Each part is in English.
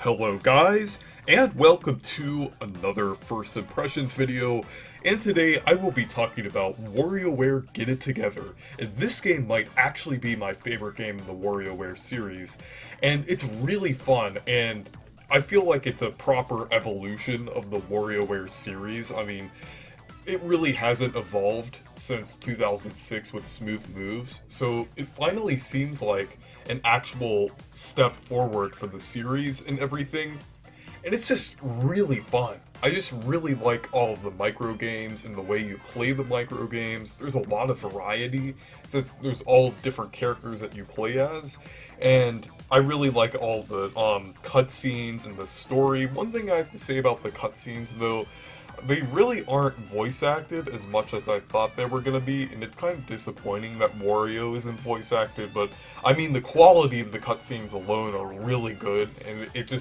Hello guys, and welcome to another First Impressions video, and today I will be talking about WarioWare Get It Together, and this game might actually be my favorite game in the WarioWare series, and it's really fun, and I feel like it's a proper evolution of the WarioWare series. I mean, it really hasn't evolved since 2006 with Smooth Moves, so it finally seems like an actual step forward for the series and everything, and it's just really fun. I just really like all of the micro games and the way you play the micro games. There's a lot of variety since there's all different characters that you play as, and I really like all the cutscenes and the story. One thing I have to say about the cutscenes though, they really aren't voice acted as much as I thought they were going to be, and it's kind of disappointing that Wario isn't voice acted, but I mean the quality of the cutscenes alone are really good, and it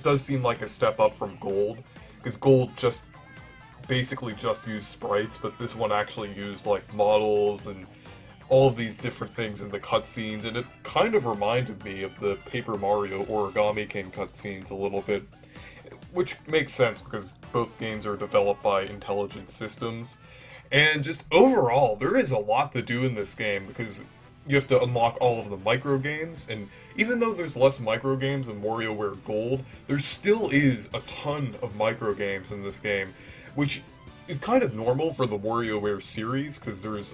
does seem like a step up from Gold, because Gold just basically just used sprites, but this one actually used like models and all of these different things in the cutscenes, and it kind of reminded me of the Paper Mario Origami King cutscenes a little bit. Which makes sense because both games are developed by Intelligent Systems. And just overall, there is a lot to do in this game because you have to unlock all of the micro games, and even though there's less micro games in WarioWare Gold, there still is a ton of micro games in this game, which is kind of normal for the WarioWare series because there's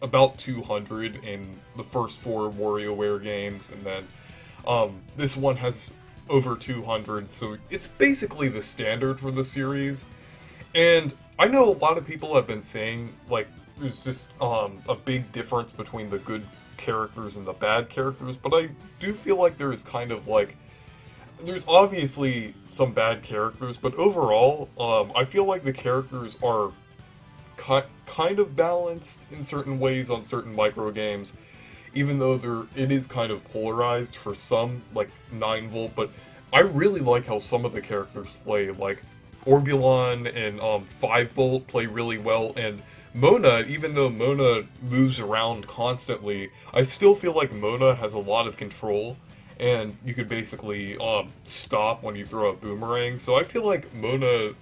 about 200 in the first four WarioWare games, and then this one has over 200, so it's basically the standard for the series. And I know a lot of people have been saying, like, there's just a big difference between the good characters and the bad characters, but I do feel like there is kind of like, there's obviously some bad characters, but overall, I feel like the characters are kind of balanced in certain ways on certain micro games, even though it is kind of polarized for some, like 9-volt, but I really like how some of the characters play, like Orbulon and 5-volt play really well, and Mona, even though Mona moves around constantly, I still feel like Mona has a lot of control, and you could basically stop when you throw a boomerang, so I feel like Mona,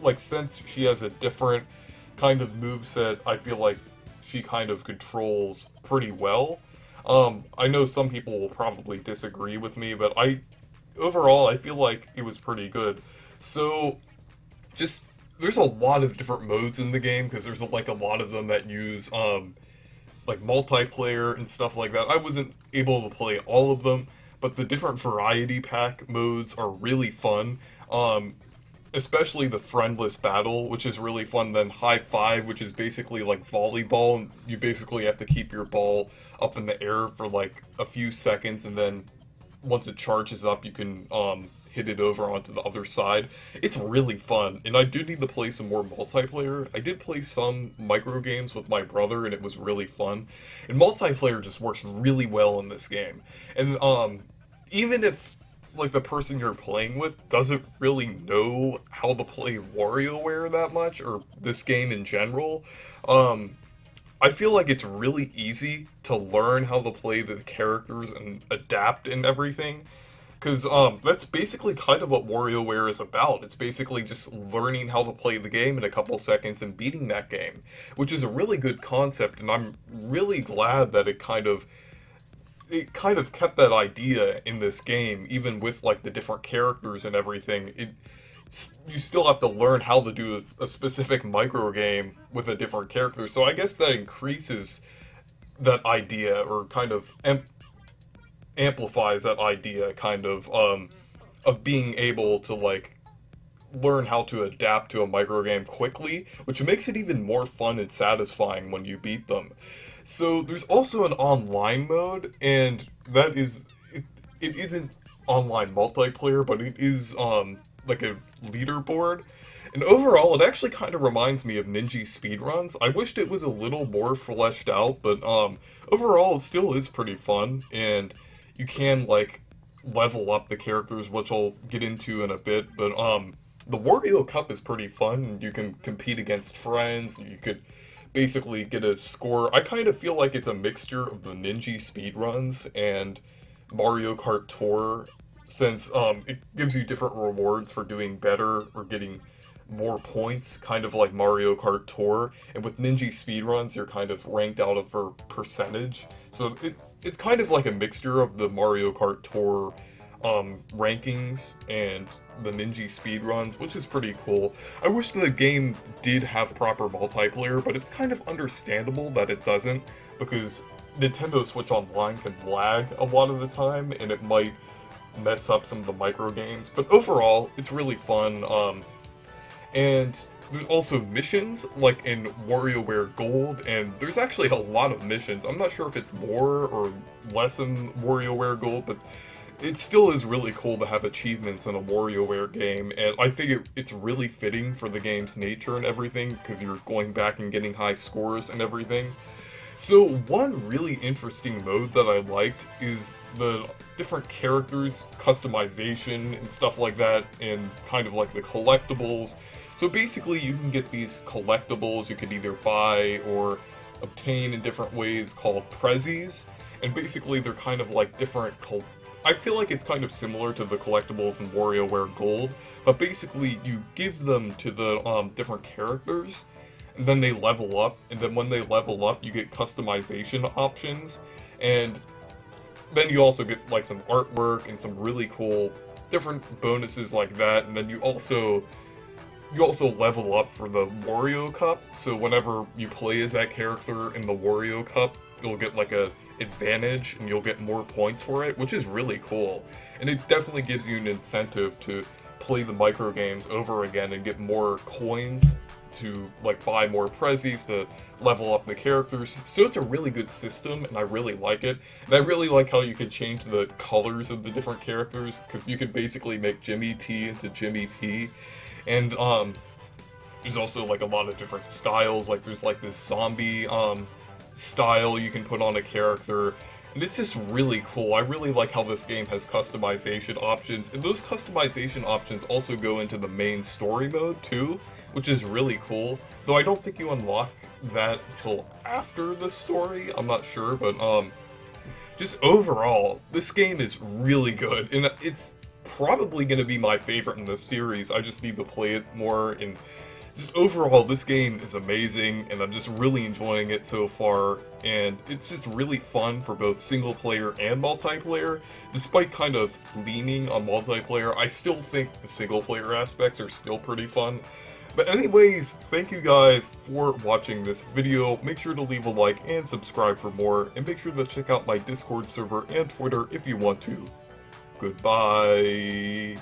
like, since she has a different kind of moveset, I feel like she kind of controls pretty well. I know some people will probably disagree with me, but overall, I feel like it was pretty good. So, there's a lot of different modes in the game, because there's like a lot of them that use, like multiplayer and stuff like that. I wasn't able to play all of them, but the different variety pack modes are really fun. Especially the friendless battle, which is really fun, then high five, which is basically like volleyball, and you basically have to keep your ball up in the air for like a few seconds, and then once it charges up, you can hit it over onto the other side. It's really fun, and I do need to play some more multiplayer. I did play some micro games with my brother, and it was really fun. And multiplayer just works really well in this game. And even if like the person you're playing with doesn't really know how to play WarioWare that much, or this game in general, I feel like it's really easy to learn how to play the characters and adapt and everything. Because that's basically kind of what WarioWare is about. It's basically just learning how to play the game in a couple seconds and beating that game, which is a really good concept, and I'm really glad that it kind of kept that idea in this game, even with like the different characters and everything. You still have to learn how to do a specific micro game with a different character, so I guess that increases that idea, or kind of amplifies that idea, kind of being able to like learn how to adapt to a micro game quickly, which makes it even more fun and satisfying when you beat them. So there's also an online mode, and that is, it isn't online multiplayer, but it is like a leaderboard. And overall, it actually kind of reminds me of Ninja speedruns. I wished it was a little more fleshed out, but overall, it still is pretty fun, and you can like level up the characters, which I'll get into in a bit. But the Wario Cup is pretty fun, and you can compete against friends, and you could basically get a score. I kind of feel like it's a mixture of the Ninja speedruns and Mario Kart Tour since it gives you different rewards for doing better or getting more points, kind of like Mario Kart Tour. And with Ninja speedruns, you're kind of ranked out of a percentage. So it's kind of like a mixture of the Mario Kart Tour rankings and the Ninja speedruns, which is pretty cool. I wish the game did have proper multiplayer, but it's kind of understandable that it doesn't, because Nintendo Switch Online can lag a lot of the time, and it might mess up some of the micro games. But overall, it's really fun. And there's also missions, like in WarioWare Gold, and there's actually a lot of missions. I'm not sure if it's more or less in WarioWare Gold, but it still is really cool to have achievements in a WarioWare game, and I think it's really fitting for the game's nature and everything, because you're going back and getting high scores and everything. So one really interesting mode that I liked is the different characters, customization and stuff like that, and kind of like the collectibles. So basically you can get these collectibles you could either buy or obtain in different ways called prezzies, and basically they're kind of like different I feel like it's kind of similar to the collectibles in WarioWare Gold, but basically you give them to the different characters, and then they level up, and then when they level up, you get customization options, and then you also get like some artwork and some really cool different bonuses like that, and then you also level up for the Wario Cup, so whenever you play as that character in the Wario Cup, you'll get like a advantage and you'll get more points for it, which is really cool. And it definitely gives you an incentive to play the micro games over again and get more coins to like buy more prezzies to level up the characters. So it's a really good system, and I really like it. And I really like how you can change the colors of the different characters, because you could basically make Jimmy T into Jimmy P. And there's also like a lot of different styles, like there's like this zombie style you can put on a character, and it's just really cool. I really like how this game has customization options, and those customization options also go into the main story mode too, which is really cool, though I don't think you unlock that till after the story. I'm not sure, but just overall, this game is really good, and it's probably going to be my favorite in the series. I just need to play it more, and just overall, this game is amazing, and I'm just really enjoying it so far, and it's just really fun for both single player and multiplayer. Despite kind of leaning on multiplayer, I still think the single player aspects are still pretty fun. But anyways, thank you guys for watching this video. Make sure to leave a like and subscribe for more, and make sure to check out my Discord server and Twitter if you want to. Goodbye.